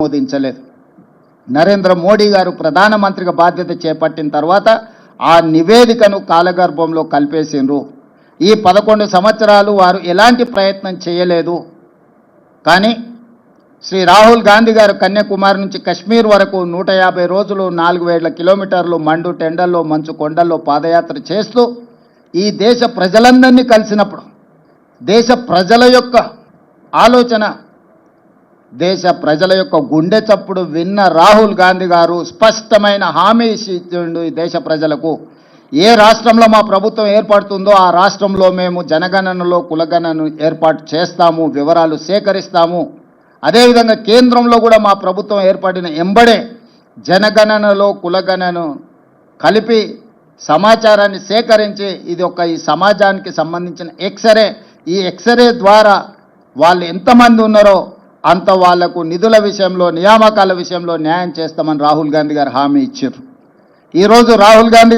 ఆమోదించలేదు. నరేంద్ర మోడీ గారు ప్రధానమంత్రిగా బాధ్యత చేపట్టిన తర్వాత ఆ నివేదికను కాలగర్భంలో కలిపేసిండ్రు. ఈ 11 సంవత్సరాలు వారు ఎలాంటి ప్రయత్నం చేయలేదు. కానీ శ్రీ రాహుల్ గాంధీ గారు కన్యాకుమారి నుంచి కశ్మీర్ వరకు 150 రోజులు 4000 కిలోమీటర్లు మండు టెండల్లో మంచు కొండల్లో పాదయాత్ర చేస్తూ ఈ దేశ ప్రజలందరినీ కలిసినప్పుడు దేశ ప్రజల యొక్క ఆలోచన, దేశ ప్రజల యొక్క గుండె చప్పుడు విన్న రాహుల్ గాంధీ గారు స్పష్టమైన హామీ ఇచ్చిండు ఈ దేశ ప్రజలకు. ఏ రాష్ట్రంలో మా ప్రభుత్వం ఏర్పడుతుందో ఆ రాష్ట్రంలో మేము జనగణనలో కులగణను ఏర్పాటు చేస్తాము, వివరాలు సేకరిస్తాము. అదేవిధంగా కేంద్రంలో కూడా మా ప్రభుత్వం ఏర్పడిన ఎంబడే జనగణనలో కులగణను కలిపి సమాచారాన్ని సేకరించి ఇది ఈ సమాజానికి సంబంధించిన ఎక్స్రే, ఈ ఎక్స్రే ద్వారా వాళ్ళు ఎంతమంది ఉన్నారో అంత వాళ్లకు నిధుల విషయంలో నియామకాల విషయంలో న్యాయం చేస్తామని రాహుల్ గాంధీ గారు హామీ ఇచ్చారు. ఈరోజు రాహుల్ గాంధీ